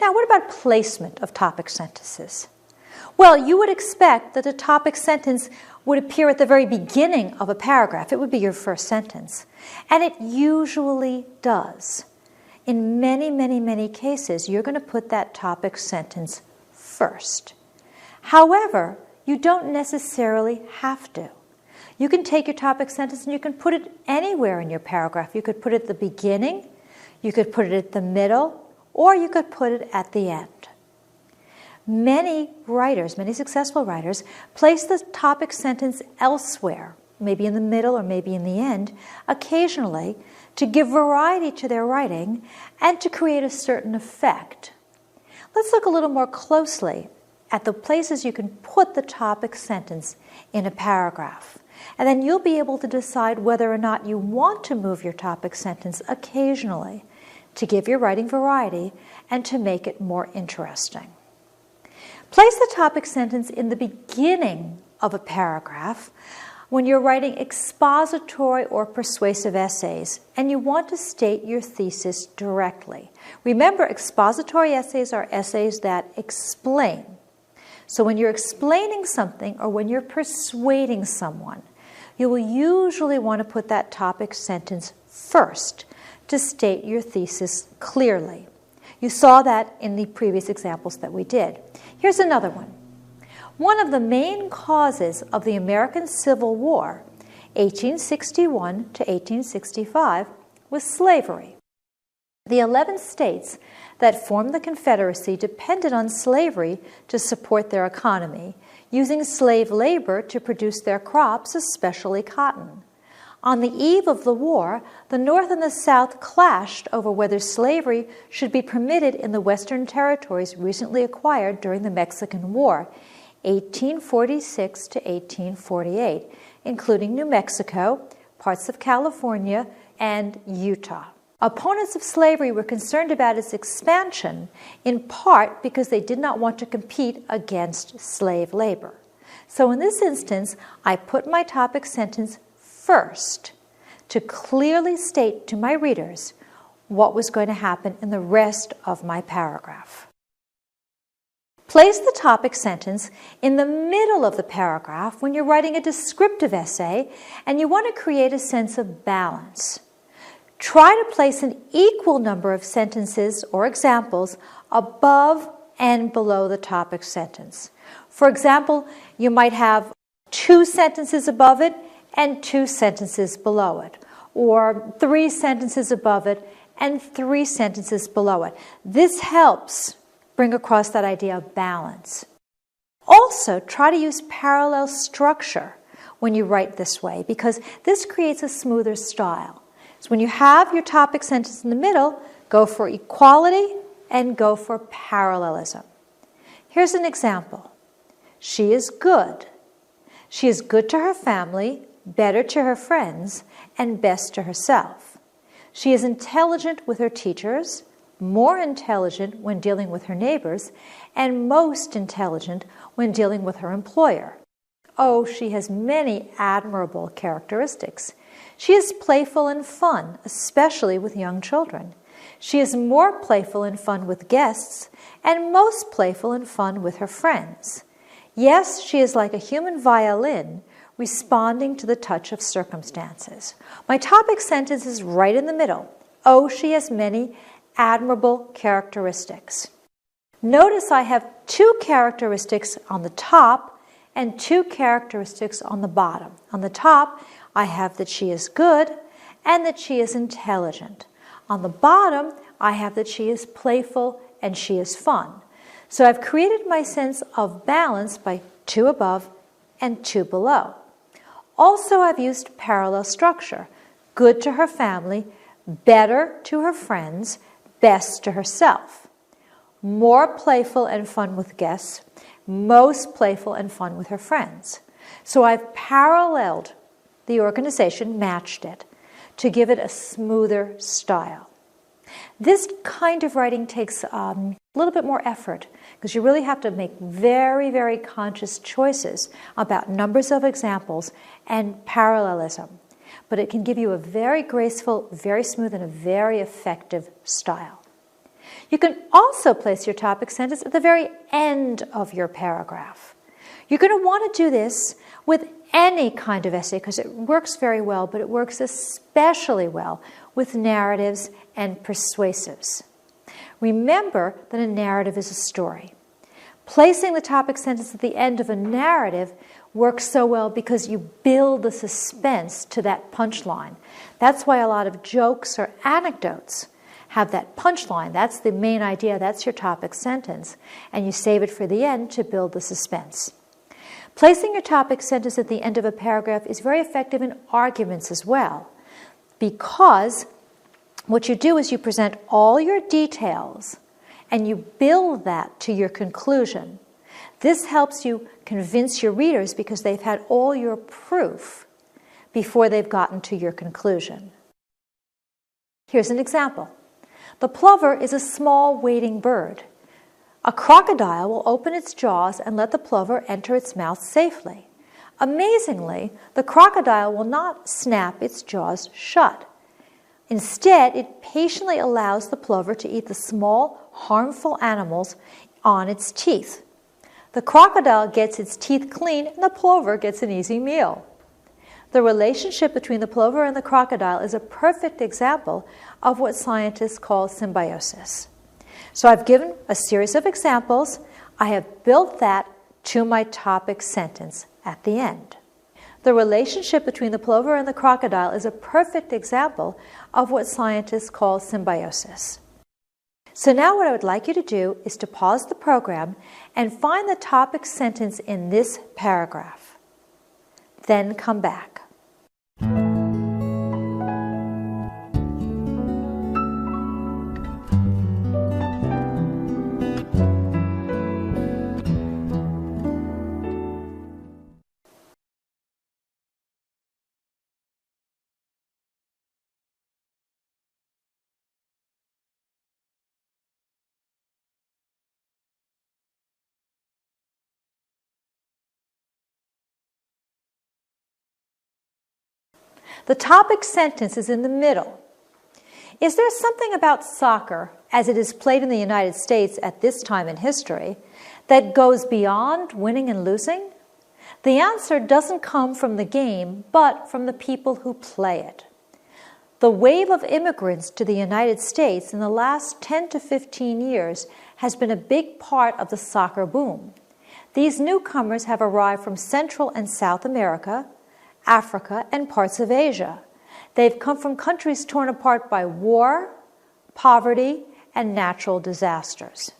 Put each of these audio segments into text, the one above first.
Now, what about placement of topic sentences? Well, you would expect that a topic sentence would appear at the very beginning of a paragraph. It would be your first sentence. And it usually does. In many, many, many cases, you're going to put that topic sentence first. However, you don't necessarily have to. You can take your topic sentence and you can put it anywhere in your paragraph. You could put it at the beginning, you could put it at the middle, or you could put it at the end. Many writers, many successful writers, place the topic sentence elsewhere, maybe in the middle or maybe in the end, occasionally to give variety to their writing and to create a certain effect. Let's look a little more closely at the places you can put the topic sentence in a paragraph. And then you'll be able to decide whether or not you want to move your topic sentence occasionally to give your writing variety and to make it more interesting. Place the topic sentence in the beginning of a paragraph when you're writing expository or persuasive essays and you want to state your thesis directly. Remember, expository essays are essays that explain. So when you're explaining something or when you're persuading someone, you will usually want to put that topic sentence first to state your thesis clearly. You saw that in the previous examples that we did. Here's another one. One of the main causes of the American Civil War, 1861 to 1865, was slavery. The 11 states that formed the Confederacy depended on slavery to support their economy, using slave labor to produce their crops, especially cotton. On the eve of the war, the North and the South clashed over whether slavery should be permitted in the Western territories recently acquired during the Mexican War, 1846 to 1848, including New Mexico, parts of California, and Utah. Opponents of slavery were concerned about its expansion, in part because they did not want to compete against slave labor. So in this instance, I put my topic sentence first to clearly state to my readers what was going to happen in the rest of my paragraph. Place the topic sentence in the middle of the paragraph when you're writing a descriptive essay and you want to create a sense of balance. Try to place an equal number of sentences or examples above and below the topic sentence. For example, you might have 2 sentences above it and 2 sentences below it, or 3 sentences above it and 3 sentences below it. This helps bring across that idea of balance. Also, try to use parallel structure when you write this way, because this creates a smoother style. So when you have your topic sentence in the middle, go for equality and go for parallelism. Here's an example. She is good. She is good to her family, better to her friends, and best to herself. She is intelligent with her teachers, more intelligent when dealing with her neighbors, and most intelligent when dealing with her employer. Oh, she has many admirable characteristics. She is playful and fun, especially with young children. She is more playful and fun with guests, and most playful and fun with her friends. Yes, she is like a human violin, responding to the touch of circumstances. My topic sentence is right in the middle. Oh, she has many admirable characteristics. Notice I have 2 characteristics on the top and 2 characteristics on the bottom. On the top, I have that she is good and that she is intelligent. On the bottom, I have that she is playful and she is fun. So I've created my sense of balance by 2 above and 2 below. Also, I've used parallel structure. Good to her family, better to her friends, best to herself. More playful and fun with guests, most playful and fun with her friends. So I've paralleled the organization, matched it, to give it a smoother style. This kind of writing takes a little bit more effort because you really have to make very, very conscious choices about numbers of examples and parallelism. But it can give you a very graceful, very smooth, and a very effective style. You can also place your topic sentence at the very end of your paragraph. You're going to want to do this with any kind of essay because it works very well, but it works especially well with narratives and persuasives. Remember that a narrative is a story. Placing the topic sentence at the end of a narrative works so well because you build the suspense to that punchline. That's why a lot of jokes or anecdotes have that punchline. That's the main idea. That's your topic sentence. And you save it for the end to build the suspense. Placing your topic sentence at the end of a paragraph is very effective in arguments as well, because what you do is you present all your details and you build that to your conclusion. This helps you convince your readers because they've had all your proof before they've gotten to your conclusion. Here's an example. The plover is a small wading bird. A crocodile will open its jaws and let the plover enter its mouth safely. Amazingly, the crocodile will not snap its jaws shut. Instead, it patiently allows the plover to eat the small, harmful animals on its teeth. The crocodile gets its teeth clean and the plover gets an easy meal. The relationship between the plover and the crocodile is a perfect example of what scientists call symbiosis. So I've given a series of examples. I have built that to my topic sentence at the end. The relationship between the plover and the crocodile is a perfect example of what scientists call symbiosis. So now what I would like you to do is to pause the program and find the topic sentence in this paragraph. Then come back. The topic sentence is in the middle. Is there something about soccer, as it is played in the United States at this time in history, that goes beyond winning and losing? The answer doesn't come from the game, but from the people who play it. The wave of immigrants to the United States in the last 10 to 15 years has been a big part of the soccer boom. These newcomers have arrived from Central and South America, Africa, and parts of Asia. They've come from countries torn apart by war, poverty, and natural disasters.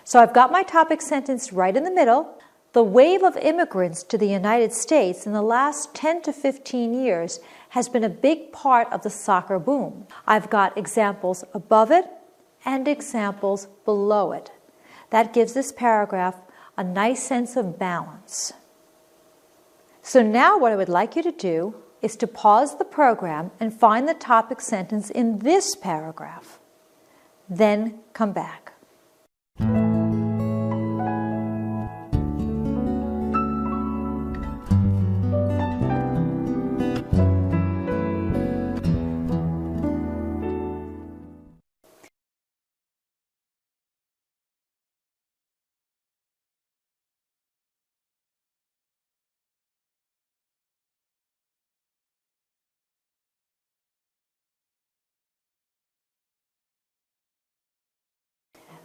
So I've got my topic sentence right in the middle. The wave of immigrants to the United States in the last 10 to 15 years has been a big part of the soccer boom. I've got examples above it and examples below it. That gives this paragraph a nice sense of balance. So now what I would like you to do is to pause the program and find the topic sentence in this paragraph. Then come back.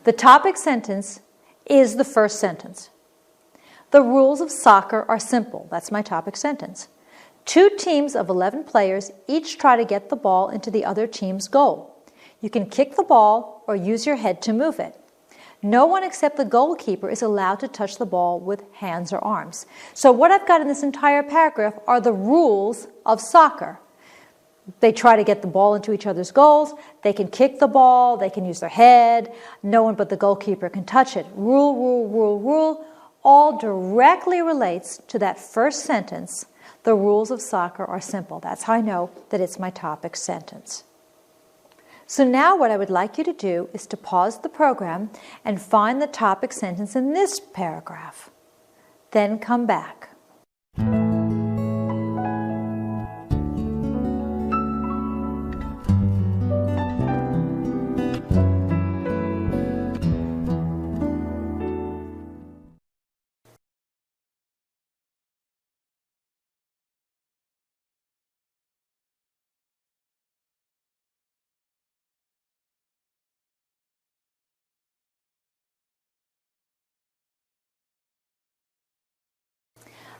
The topic sentence is the first sentence. The rules of soccer are simple. That's my topic sentence. 2 teams of 11 players each try to get the ball into the other team's goal. You can kick the ball or use your head to move it. No one except the goalkeeper is allowed to touch the ball with hands or arms. So what I've got in this entire paragraph are the rules of soccer. They try to get the ball into each other's goals. They can kick the ball. They can use their head. No one but the goalkeeper can touch it. Rule, rule, rule, rule all directly relates to that first sentence. The rules of soccer are simple. That's how I know that it's my topic sentence. So now what I would like you to do is to pause the program and find the topic sentence in this paragraph. Then come back.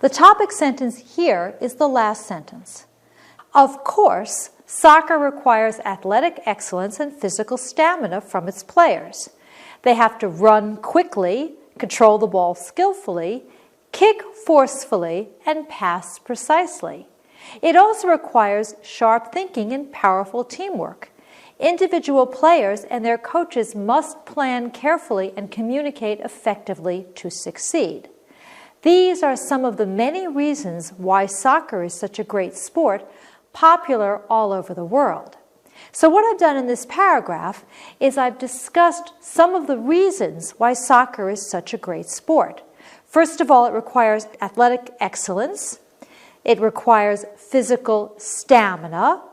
The topic sentence here is the last sentence. Of course, soccer requires athletic excellence and physical stamina from its players. They have to run quickly, control the ball skillfully, kick forcefully, and pass precisely. It also requires sharp thinking and powerful teamwork. Individual players and their coaches must plan carefully and communicate effectively to succeed. These are some of the many reasons why soccer is such a great sport, popular all over the world. So what I've done in this paragraph is I've discussed some of the reasons why soccer is such a great sport. First of all, it requires athletic excellence. It requires physical stamina.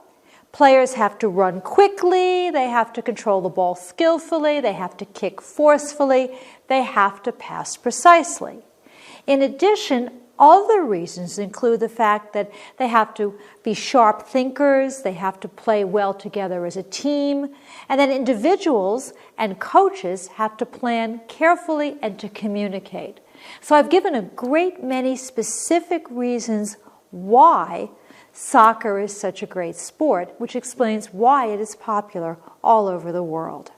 Players have to run quickly, they have to control the ball skillfully, they have to kick forcefully, they have to pass precisely. In addition, other reasons include the fact that they have to be sharp thinkers, they have to play well together as a team, and then individuals and coaches have to plan carefully and to communicate. So I've given a great many specific reasons why soccer is such a great sport, which explains why it is popular all over the world.